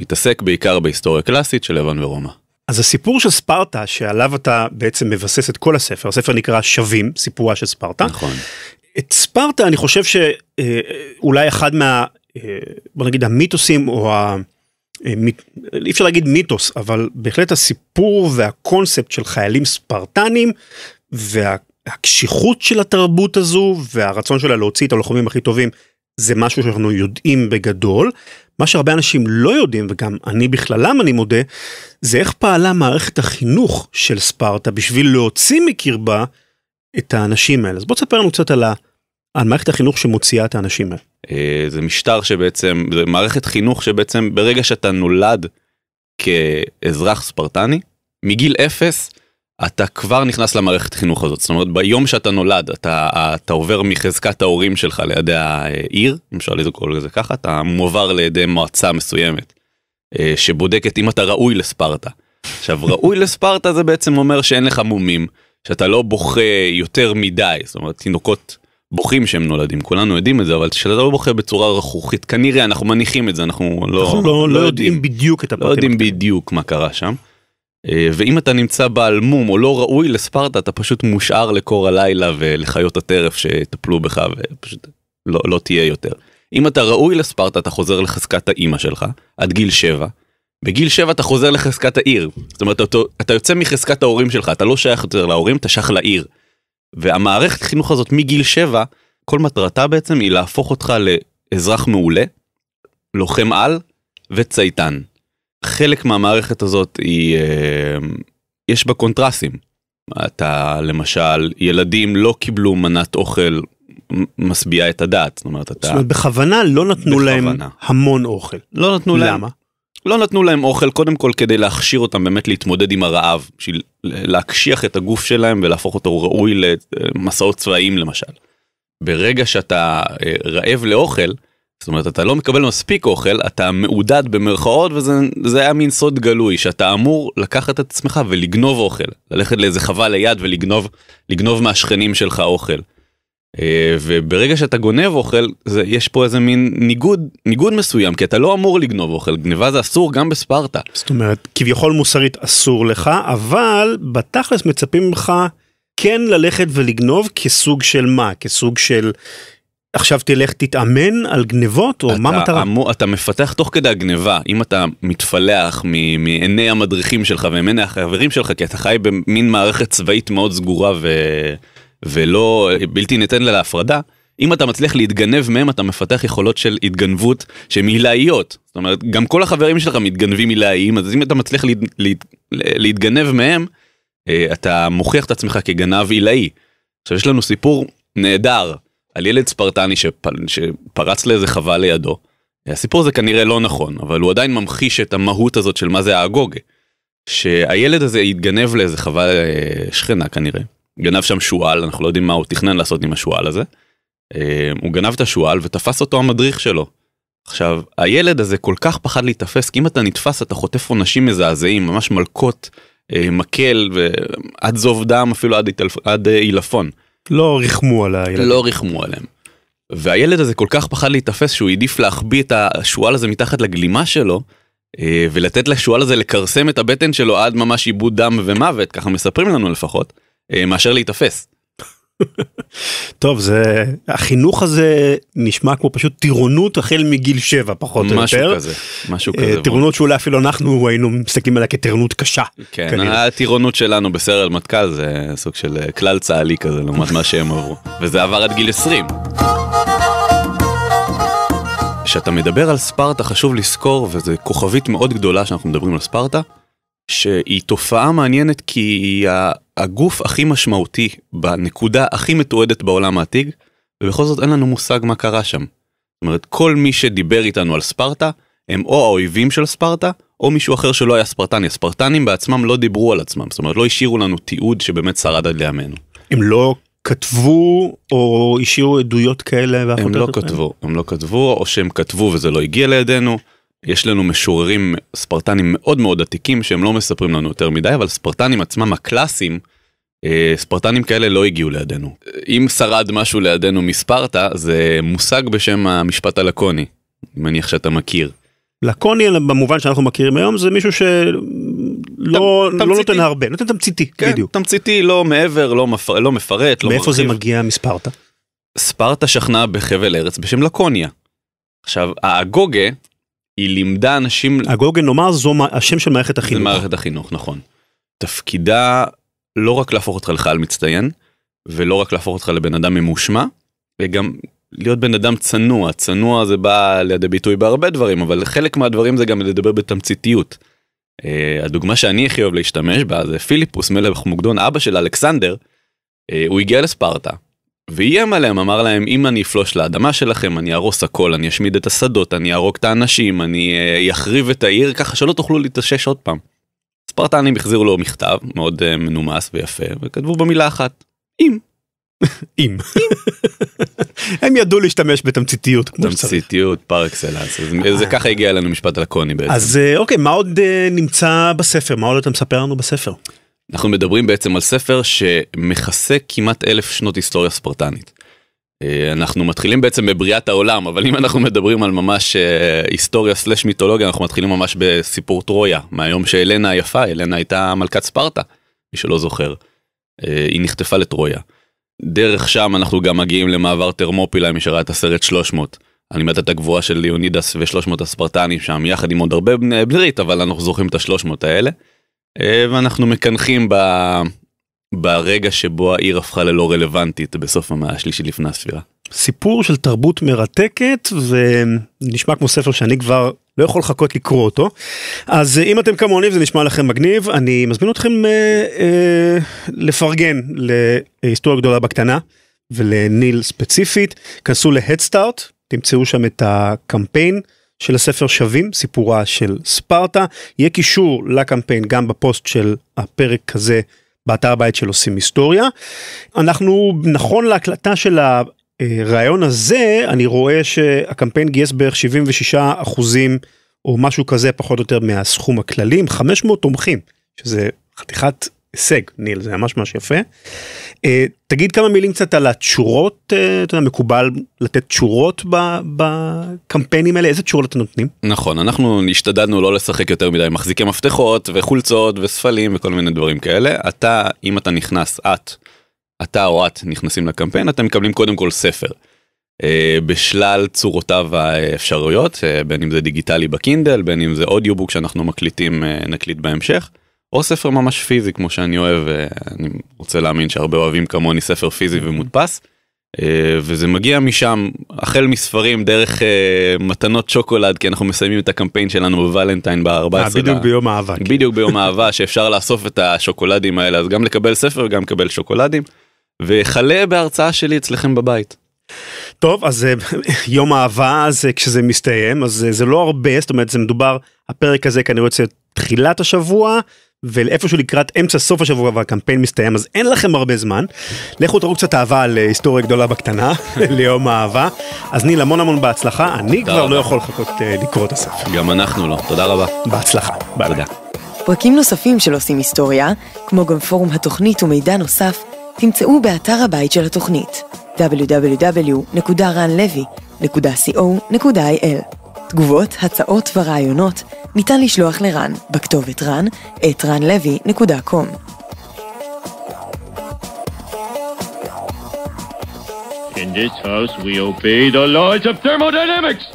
מתעסק בעיקר בהיסטוריה קלאסית של יוון ורומא. אז הסיפור של ספרטה, שעליו אתה בעצם מבסס את כל הספר, הספר נקרא שבים-סיפורה של ספרטה. נכון. את ספרטה אני חושב שאולי אחד בוא נגיד המיתוסים, או אי אפשר להגיד מיתוס, אבל בהחלט הסיפור והקונספט של חיילים ספרטנים, והקשיחות של התרבות הזו, והרצון שלה להוציא את הלוחמים הכי טובים, זה משהו שאנחנו יודעים בגדול. מה שהרבה אנשים לא יודעים, וגם אני בכללם אני מודה, זה איך פעלה מערכת החינוך של ספרטה, בשביל להוציא מקרבה את האנשים האלה. אז בוא תספר לנו קצת על מערכת החינוך שמוציאה את האנשים האלה. זה משטר שבעצם, זה מערכת חינוך שבעצם ברגע שאתה נולד כאזרח ספרטני, מגיל 0, אתה כבר נכנס למערכת חינוך הזאת. זאת אומרת, ביום שאתה נולד, אתה עובר מחזקת ההורים שלך לידי העיר, אם אפשר לקרוא לזה ככה, אתה מועבר לידי מועצה מסוימת, שבודקת אם אתה ראוי לספרטה. עכשיו, ראוי לספרטה זה בעצם אומר שאין לך מומים, שאתה לא בוכה יותר מדי, זאת אומרת, תינוקות בוכים שהם נולדים, כולנו יודעים את זה, אבל שאתה לא בוכה בצורה רכוכית, כנראה אנחנו מניחים את זה, אנחנו לא יודעים בדיוק את הפרטים. לא יודעים בדיוק מה קרה שם. ואם אתה נמצא בעל מום או לא ראוי לספרטה, אתה פשוט מושאר לקור הלילה ולחיות הטרף שטפלו בך ופשוט לא תהיה יותר. אם אתה ראוי לספרטה, אתה חוזר לחזקת האמא שלך עד גיל 7. בגיל 7 אתה חוזר לחזקת העיר. זאת אומרת, אתה יוצא מחזקת ההורים שלך, אתה לא שייך יותר להורים, אתה שייך לעיר. והמערכת חינוך הזאת מגיל 7, כל מטרתה בעצם היא להפוך אותך לאזרח מעולה, לוחם על וצייתן. חלק מהמערכת הזאת יש בה קונטרסים. אתה, למשל, ילדים לא קיבלו מנת אוכל משביעה את הדעת. זאת אומרת, בכוונה לא נתנו להם המון אוכל. לא נתנו להם. למה? לא נתנו להם אוכל, קודם כל כדי להכשיר אותם באמת להתמודד עם הרעב, בשביל להקשיח את הגוף שלהם ולהפוך אותו ראוי למסעות צבאיים למשל. ברגע שאתה רעב לאוכל, זאת אומרת, אתה לא מקבל מספיק אוכל, אתה מעודד במרכאות, וזה היה מין סוד גלוי, שאתה אמור לקחת את עצמך ולגנוב אוכל, ללכת לאיזה חווה ליד ולגנוב מהשכנים שלך אוכל. וברגע שאתה גונב אוכל, יש פה איזה מין ניגוד מסוים, כי אתה לא אמור לגנוב אוכל, גניבה זה אסור גם בספרטה. זאת אומרת, כביכול מוסרית אסור לך, אבל בתכלס מצפים ממך כן ללכת ולגנוב כסוג של מה? כסוג של עכשיו תלך תתאמן על גנבות, או מה מטרה? אתה מפתח תוך כדי הגניבה, אם אתה מתפלח מעיני המדריכים שלך ומעיני החברים שלך, כי אתה חי במין מערכת צבאית מאוד סגורה ולא בלתי ניתן לה להפרדה, אם אתה מצליח להתגנב מהם, אתה מפתח יכולות של התגנבות שהן עילאיות. זאת אומרת, גם כל החברים שלך מתגנבים עילאיים, אז אם אתה מצליח להתגנב מהם, אתה מוכיח את עצמך כגנב עילאי. עכשיו, יש לנו סיפור נהדר על ילד ספרטני שפרץ לאיזה חווה לידו. הסיפור הזה כנראה לא נכון, אבל הוא עדיין ממחיש את המהות הזאת של מה זה האגוגה. שהילד הזה התגנב לאיזה חווה שכנה כנראה. גנב שם שואל, אנחנו לא יודעים מה הוא תכנן לעשות עם השואל הזה. הוא גנב את השואל ותפס אותו המדריך שלו. עכשיו, הילד הזה כל כך פחד להתאפס, כי אם אתה נתפס, אתה חוטף עונשים מזעזעים, ממש מלכות, מקל, ועד זוב דם, אפילו עד אילפון. לא ריחמו על הילד. לא ריחמו עליהם. והילד הזה כל כך פחד להתאפס, שהוא העדיף להחביא את השואל הזה מתחת לגלימה שלו, ולתת לשואל הזה לקרסם את הבטן שלו עד ממש איבוד דם ומוות, ככה מספרים לנו לפחות, מאשר להתאפס. טוב, החינוך הזה נשמע כמו פשוט טירונות החל מגיל 7, פחות או יותר. משהו כזה. טירונות שאולי אפילו אנחנו היינו מסתכלים עליה כטירונות קשה. כן, הטירונות שלנו בסיירת מטכ"ל זה סוג של כלל צה"לי כזה, לעומת מה שהם עברו. וזה עבר עד גיל 20. כשאתה מדבר על ספרטה, חשוב לזכור, וזו כוכבית מאוד גדולה שאנחנו מדברים על ספרטה, שהיא תופעה מעניינת כי היא הגוף הכי משמעותי בנקודה הכי מתועדת בעולם העתיק, ובכל זאת אין לנו מושג מה קרה שם. זאת אומרת, כל מי שדיבר איתנו על ספרטה, הם או האויבים של ספרטה, או מישהו אחר שלא היה ספרטני. הספרטנים בעצמם לא דיברו על עצמם, זאת אומרת, לא השאירו לנו תיעוד שבאמת שרד עד לימינו. הם לא כתבו או השאירו עדויות כאלה? הם לא כתבו, או שהם כתבו וזה לא הגיע לידינו. יש לנו משוררים ספרטנים מאוד מאוד עתיקים שהם לא מספרים לנו יותר מדי, אבל ספרטנים עצמם הקלאסיים, ספרטנים כאלה לא הגיעו לידינו. אם שרד משהו לידינו מספרטה, זה מושג בשם המשפט הלקוני, מניח שאתה מכיר. לקוני במובן שאנחנו מכירים היום, זה מישהו שלא נותן הרבה, נותן תמציתי, בדיוק. תמציתי, לא מעבר, לא מפרט, לא מרחיב. מאיפה זה מגיע מספרטה? ספרטה שכנה בחבל ארץ בשם לקוניה. עכשיו, האגוגה, היא לימדה אנשים... הגוגן נאמר זו השם של מערכת החינוך. זה מערכת החינוך, נכון. תפקידה לא רק להפוך אותך לחייל מצטיין, ולא רק להפוך אותך לבן אדם ממושמע, וגם להיות בן אדם צנוע. צנוע זה בא לידי ביטוי בהרבה דברים, אבל חלק מהדברים זה גם לדבר בתמציתיות. הדוגמה שאני הכי אוהב להשתמש בה, זה פיליפוס מלך מוקדון, אבא של אלכסנדר, הוא הגיע לספרטה. ואיים עליהם, אמר להם, אם אני אפלוש לאדמה שלכם, אני ארוס הכל, אני אשמיד את השדות, אני ארוג את האנשים, אני יחריב את העיר, ככה שלא תוכלו להתאושש עוד פעם. ספרטנים החזירו לו מכתב, מאוד מנומס ויפה, וכתבו במילה אחת, אם. אם. הם ידעו להשתמש בתמציתיות. תמציתיות, פר אקסלנס. זה ככה הגיע אלינו משפט הלקוני בעצם. אז אוקיי, מה עוד נמצא בספר? מה עוד אתה מספר לנו בספר? אנחנו מדברים בעצם על ספר שמכסה כמעט 1000 שנות היסטוריה ספרטנית. אנחנו מתחילים בעצם בבריאת העולם, אבל אם אנחנו מדברים על ממש היסטוריה סלש מיתולוגיה, אנחנו מתחילים ממש בסיפור טרויה, מהיום שאלנה היפה, אלנה הייתה מלכת ספרטה, מי שלא זוכר. היא נחטפה לטרויה. דרך שם אנחנו גם מגיעים למעבר טרמופילה, מי שראה את הסרט 300. אני מת את הגבורה של ליאונידס ו300 הספרטנים שם, יחד עם עוד הרבה בני ברית, אבל אנחנו זוכרים את ה300 האלה. ואנחנו מקנחים ברגע שבו העיר הפכה ללא רלוונטית בסוף המאה השלישית לפני הספירה. סיפור של תרבות מרתקת, ונשמע כמו ספר שאני כבר לא יכול לחכות לקרוא אותו. אז אם אתם כמוני וזה נשמע לכם מגניב, אני מזמין אתכם לפרגן להיסטוריה גדולה בקטנה, ולניל ספציפית. כנסו להדסטארט, תמצאו שם את הקמפיין של הספר שבים-סיפורה של ספרטה. יהיה קישור לקמפיין גם בפוסט של הפרק הזה, באתר הבית של עושים היסטוריה. אנחנו, נכון להקלטה של הרעיון הזה, אני רואה שהקמפיין גייס בערך 76% או משהו כזה, פחות או יותר מהסכום הכללי, 500 תומכים, שזה חתיכת הישג, ניל, זה ממש ממש יפה. תגיד כמה מילים קצת על התשורות, אתה יודע, מקובל לתת תשורות בקמפיינים האלה, איזה תשורות אתם נותנים? נכון, אנחנו השתדלנו לא לשחק יותר מדי, מחזיקי מפתחות וחולצות וספלים וכל מיני דברים כאלה. אתה, אם אתה נכנס, אתה או את נכנסים לקמפיין, אתם מקבלים קודם כל ספר. בשלל צורותיו האפשרויות, בין אם זה דיגיטלי בקינדל, בין אם זה אודיובוק שאנחנו נקליט בהמשך, או ספר ממש פיזי כמו שאני אוהב, אני רוצה להאמין שהרבה אוהבים כמוני ספר פיזי ומודפס, וזה מגיע משם, החל מספרים דרך מתנות שוקולד, כי אנחנו מסיימים את הקמפיין שלנו בוולנטיין ב-14. בדיוק ביום האהבה. בדיוק ביום האהבה, שאפשר לאסוף את השוקולדים האלה, אז גם לקבל ספר וגם לקבל שוקולדים, וחלה בהרצאה שלי אצלכם בבית. טוב, אז יום האהבה, אז כשזה מסתיים, אז זה לא הרבה, זאת אומרת, זה מדובר, הפרק הזה כנראה יוצא תחילת השבוע, ואיפשהו לקראת אמצע סוף השבוע והקמפיין מסתיים, אז אין לכם הרבה זמן. לכו תראו קצת אהבה על היסטוריה גדולה בקטנה, ליום האהבה. אז ניל, המון בהצלחה, אני כבר לא יכול לחכות לקרוא את הספר. גם אנחנו לא, תודה רבה. בהצלחה, תודה. פרקים נוספים של עושים היסטוריה, כמו גם פורום התוכנית ומידע נוסף, תמצאו באתר הבית של התוכנית, www.ranlevy.co.il. תגובות, הצעות ורעיונות ניתן לשלוח לרן בכתובת ran@ranlevy.com. In this house we obey the laws of thermodynamics.